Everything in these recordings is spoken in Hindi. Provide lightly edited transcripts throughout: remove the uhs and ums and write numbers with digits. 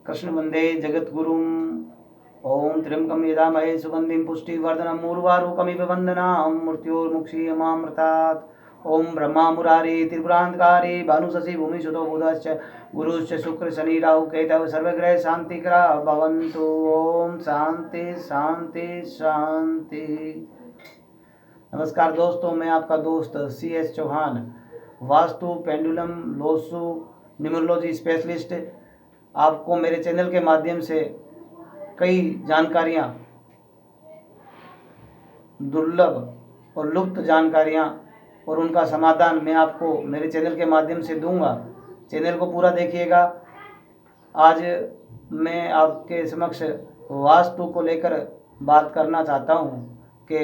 कृष्ण वंदे जगद्गुरुं। ओम त्र्यंबकं यजामहे सुगंधिं पुष्टिवर्धनम् उर्वारुकमिव वन्दनां मृत्योर्मुक्षीयमामृतात्। ओम ब्रह्मा मुरारी त्रिपुरांतकारी भानुशशि भूमिसुतो बुधश्च गुरुश्च शुक्र शनि राहु केतव सर्वग्रह शांतिकरा भवन्तु। ओम शांति शांति शांति। नमस्कार दोस्तों, मैं आपका दोस्त CS चौहान, वास्तु पेंडुलम लोसु न्यूमरोलॉजी स्पेशलिस्ट, आपको मेरे चैनल के माध्यम से कई जानकारियाँ, दुर्लभ और लुप्त जानकारियाँ और उनका समाधान मैं आपको मेरे चैनल के माध्यम से दूंगा। चैनल को पूरा देखिएगा। आज मैं आपके समक्ष वास्तु को लेकर बात करना चाहता हूँ कि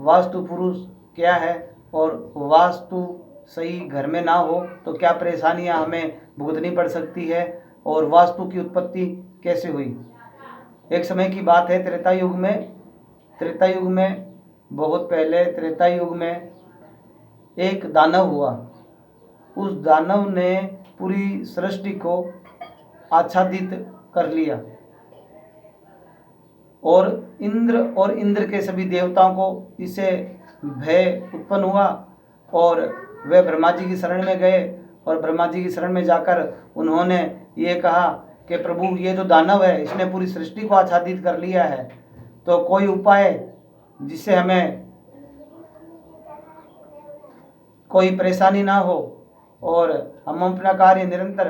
वास्तु पुरुष क्या है और वास्तु सही घर में ना हो तो क्या परेशानियाँ हमें भुगतनी पड़ सकती है और वास्तु की उत्पत्ति कैसे हुई। एक समय की बात है, त्रेता युग में बहुत पहले त्रेता युग में एक दानव हुआ। उस दानव ने पूरी सृष्टि को आच्छादित कर लिया और इंद्र के सभी देवताओं को इससे भय उत्पन्न हुआ और वे ब्रह्मा जी की शरण में गए और ब्रह्मा जी की शरण में जाकर उन्होंने ये कहा कि प्रभु, ये जो दानव है इसने पूरी सृष्टि को आच्छादित कर लिया है, तो कोई उपाय जिससे हमें कोई परेशानी ना हो और हम अपना कार्य निरंतर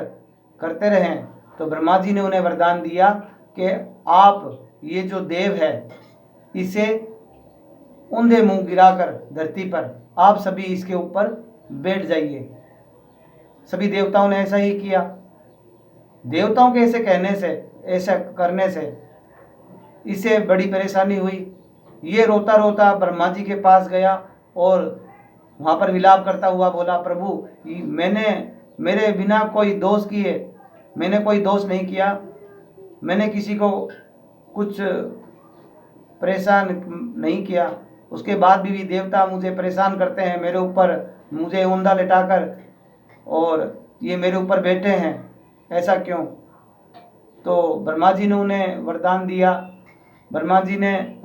करते रहें। तो ब्रह्मा जी ने उन्हें वरदान दिया कि आप ये जो देव है इसे ऊंधे मुंह गिराकर धरती पर आप सभी इसके ऊपर बैठ जाइए। सभी देवताओं ने ऐसा ही किया। देवताओं के ऐसे कहने से, ऐसा करने से इसे बड़ी परेशानी हुई। ये रोता रोता ब्रह्मा जी के पास गया और वहाँ पर विलाप करता हुआ बोला, प्रभु, मैंने मेरे बिना कोई दोष किए, मैंने कोई दोष नहीं किया, मैंने किसी को कुछ परेशान नहीं किया, उसके बाद भी देवता मुझे परेशान करते हैं, मेरे ऊपर मुझे ऊंधा लिटाकर और ये मेरे ऊपर बैठे हैं, ऐसा क्यों। तो ब्रह्मा जी ने उन्हें वरदान दिया। ब्रह्मा जी ने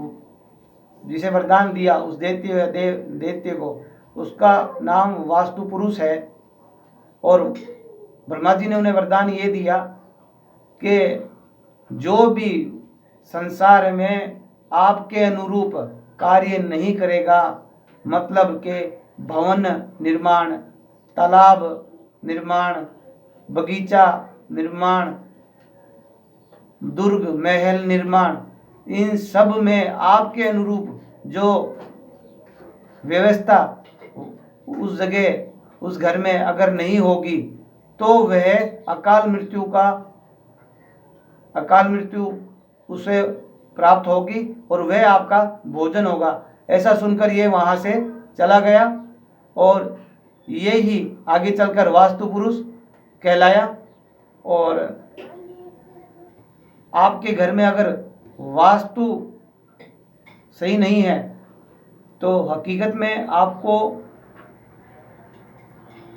जिसे वरदान दिया उस दैत्य को, उसका नाम वास्तु पुरुष है। और ब्रह्मा जी ने उन्हें वरदान ये दिया कि जो भी संसार में आपके अनुरूप कार्य नहीं करेगा, मतलब के भवन निर्माण, तालाब निर्माण, बगीचा निर्माण, दुर्ग महल निर्माण, इन सब में आपके अनुरूप जो व्यवस्था उस जगह उस घर में अगर नहीं होगी तो वह अकाल मृत्यु उसे प्राप्त होगी और वह आपका भोजन होगा। ऐसा सुनकर ये वहाँ से चला गया और ये ही आगे चलकर वास्तु पुरुष कहलाया। और आपके घर में अगर वास्तु सही नहीं है तो हकीकत में आपको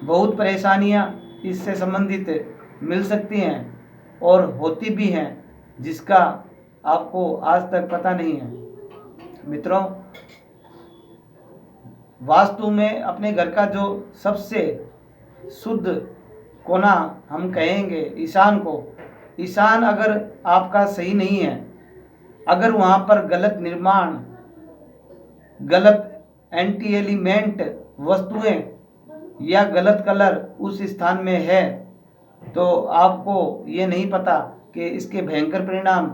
बहुत परेशानियां इससे संबंधित मिल सकती हैं और होती भी हैं, जिसका आपको आज तक पता नहीं है। मित्रों, वास्तु में अपने घर का जो सबसे शुद्ध कोना हम कहेंगे ईशान को, ईशान अगर आपका सही नहीं है, अगर वहाँ पर गलत निर्माण, गलत एंटी एलिमेंट वस्तुएं या गलत कलर उस स्थान में है, तो आपको ये नहीं पता कि इसके भयंकर परिणाम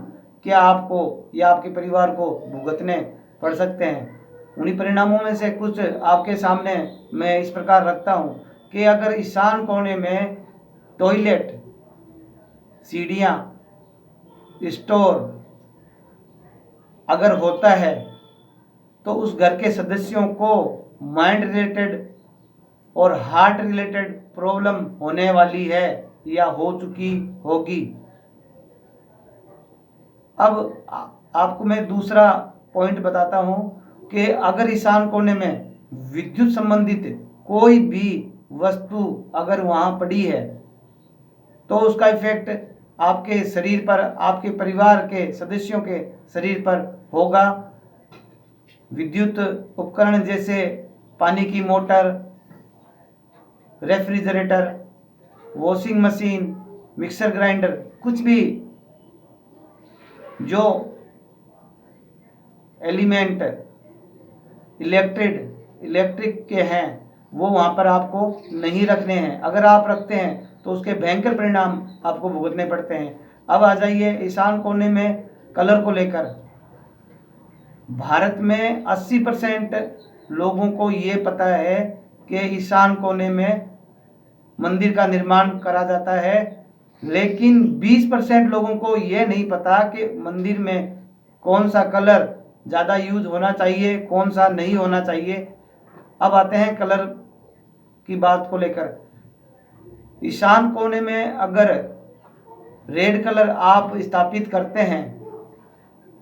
क्या आपको या आपके परिवार को भुगतने पड़ सकते हैं। उन्हीं परिणामों में से कुछ आपके सामने मैं इस प्रकार रखता हूँ कि अगर ईशान कोने में टॉयलेट, सीढ़ियाँ, स्टोर अगर होता है तो उस घर के सदस्यों को माइंड रिलेटेड और हार्ट रिलेटेड प्रॉब्लम होने वाली है या हो चुकी होगी। अब आपको मैं दूसरा पॉइंट बताता हूँ कि अगर ईशान कोने में विद्युत संबंधित कोई भी वस्तु अगर वहाँ पड़ी है तो उसका इफेक्ट आपके शरीर पर, आपके परिवार के सदस्यों के शरीर पर होगा। विद्युत उपकरण जैसे पानी की motor, refrigerator, washing machine, mixer grinder, कुछ भी जो एलिमेंट इलेक्ट्रिक के हैं वो वहाँ पर आपको नहीं रखने हैं। अगर आप रखते हैं तो उसके भयंकर परिणाम आपको भुगतने पड़ते हैं। अब आ जाइए ईशान कोने में कलर को लेकर। भारत में 80% लोगों को ये पता है कि ईशान कोने में मंदिर का निर्माण करा जाता है, लेकिन 20% लोगों को ये नहीं पता कि मंदिर में कौन सा कलर ज़्यादा यूज होना चाहिए, कौन सा नहीं होना चाहिए। अब आते हैं कलर की बात को लेकर। ईशान कोने में अगर रेड कलर आप स्थापित करते हैं,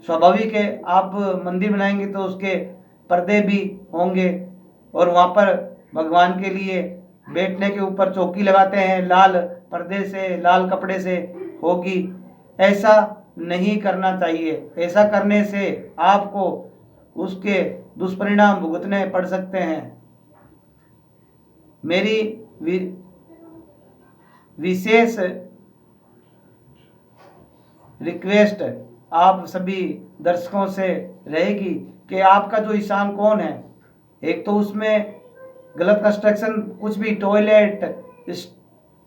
स्वाभाविक है आप मंदिर बनाएंगे तो उसके पर्दे भी होंगे और वहाँ पर भगवान के लिए बैठने के ऊपर चौकी लगाते हैं, लाल पर्दे से, लाल कपड़े से होगी। ऐसा नहीं करना चाहिए। ऐसा करने से आपको उसके दुष्परिणाम भुगतने पड़ सकते हैं। मेरी विशेष रिक्वेस्ट आप सभी दर्शकों से रहेगी कि आपका जो ईशान कोण है, एक तो उसमें गलत कंस्ट्रक्शन, कुछ भी टॉयलेट,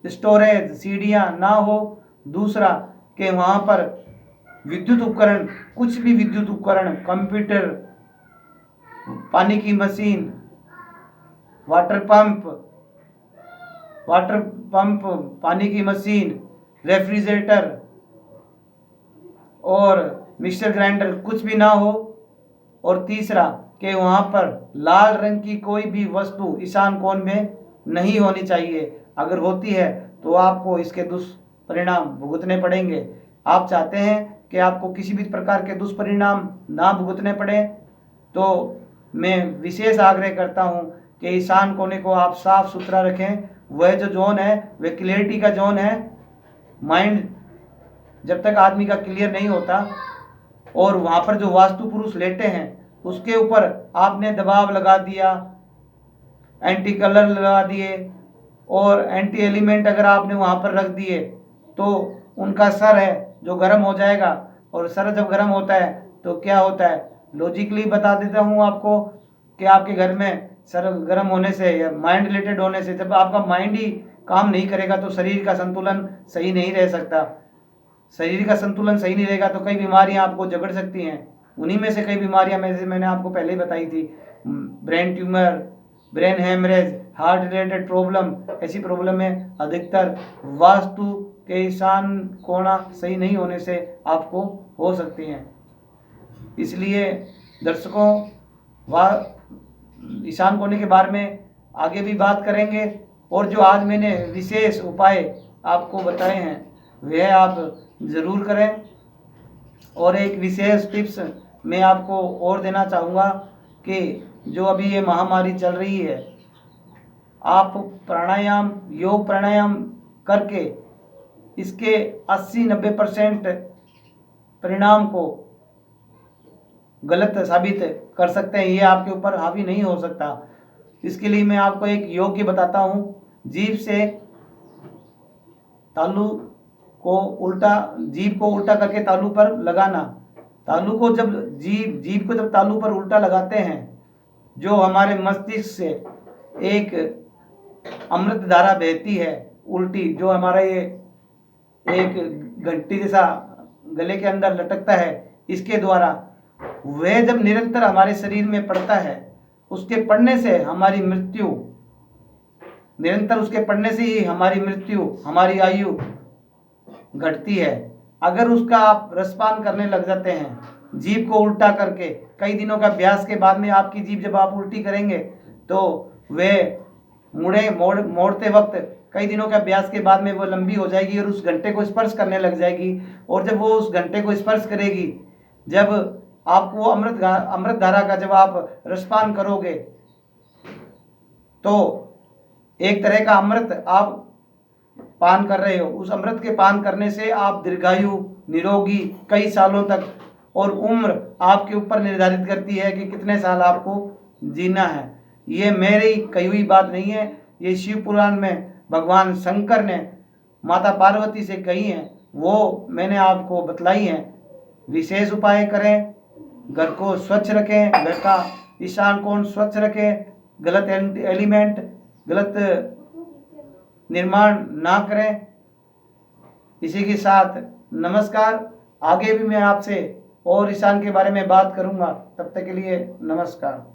स्टोरेज, सीढ़ियाँ ना हो। दूसरा कि वहाँ पर विद्युत उपकरण, कुछ भी विद्युत उपकरण, कंप्यूटर, पानी की मशीन, वाटर पंप, पानी की मशीन, रेफ्रिजरेटर और मिक्सर ग्राइंडर कुछ भी ना हो। और तीसरा कि वहाँ पर लाल रंग की कोई भी वस्तु ईशान कोण में नहीं होनी चाहिए। अगर होती है तो आपको इसके दुष्परिणाम भुगतने पड़ेंगे। आप चाहते हैं कि आपको किसी भी प्रकार के दुष्परिणाम ना भुगतने पड़े, तो मैं विशेष आग्रह करता हूँ कि ईशान कोने को आप साफ सुथरा रखें। वह जो जोन है वह क्लियरिटी का जोन है। माइंड जब तक आदमी का क्लियर नहीं होता और वहाँ पर जो वास्तु पुरुष लेटे हैं उसके ऊपर आपने दबाव लगा दिया, एंटी कलर लगा दिए और एंटी एलिमेंट अगर आपने वहाँ पर रख दिए तो उनका सर है जो गर्म हो जाएगा। और सर जब गर्म होता है तो क्या होता है, लॉजिकली बता देता हूँ आपको कि आपके घर में सर गर्म होने से या माइंड रिलेटेड होने से, जब आपका माइंड ही काम नहीं करेगा तो शरीर का संतुलन सही नहीं रह सकता। शरीर का संतुलन सही नहीं रहेगा तो कई बीमारियां आपको जकड़ सकती हैं। उन्हीं में से कई बीमारियां मैंने आपको पहले ही बताई थी, brain tumour, brain haemorrhage, heart related problem. ऐसी प्रॉब्लम में अधिकतर वास्तु के ईशान कोना सही नहीं होने से आपको हो सकती हैं। इसलिए दर्शकों, ईशान कोने के बारे में आगे भी बात करेंगे और जो आज मैंने विशेष उपाय आपको बताए हैं वह आप ज़रूर करें। और एक विशेष टिप्स मैं आपको और देना चाहूँगा कि जो अभी ये महामारी चल रही है, आप प्राणायाम, योग प्राणायाम करके इसके 80-90% परिणाम को गलत साबित कर सकते हैं। ये आपके ऊपर हावी नहीं हो सकता। इसके लिए मैं आपको एक योग की बताता हूँ। जीभ से तालू को उल्टा, जीभ को उल्टा करके तालू पर लगाना। तालू को जब जीभ को जब तालू पर उल्टा लगाते हैं, जो हमारे मस्तिष्क से एक अमृत धारा बहती है उल्टी, जो हमारा ये एक घंटी जैसा गले के अंदर लटकता है, इसके द्वारा वह जब निरंतर हमारे शरीर में पड़ता है, उसके पड़ने से हमारी मृत्यु, निरंतर उसके पड़ने से ही हमारी मृत्यु, हमारी आयु घटती है। अगर उसका आप रसपान करने लग जाते हैं जीभ को उल्टा करके, कई दिनों का अभ्यास के बाद में आपकी जीभ जब आप उल्टी करेंगे तो वे मोड़ते वक्त कई दिनों के अभ्यास के बाद में वो लंबी हो जाएगी और उस घंटे को स्पर्श करने लग जाएगी। और जब वो उस घंटे को स्पर्श करेगी, जब आपको अमृत धारा का जब आप रसपान करोगे तो एक तरह का अमृत आप पान कर रहे हो, उस अमृत के पान करने से आप दीर्घायु, निरोगी, कई सालों तक, और उम्र आपके ऊपर निर्धारित करती है कि कितने साल आपको जीना है। ये मेरी कही हुई बात नहीं है, ये शिव पुराण में भगवान शंकर ने माता पार्वती से कही है, वो मैंने आपको बतलाई है। विशेष उपाय करें, घर को स्वच्छ रखें, घर का ईशान कोण स्वच्छ रखें, गलत एलिमेंट, गलत निर्माण ना करें। इसी के साथ नमस्कार। आगे भी मैं आपसे और ईशान के बारे में बात करूंगा। तब तक के लिए नमस्कार।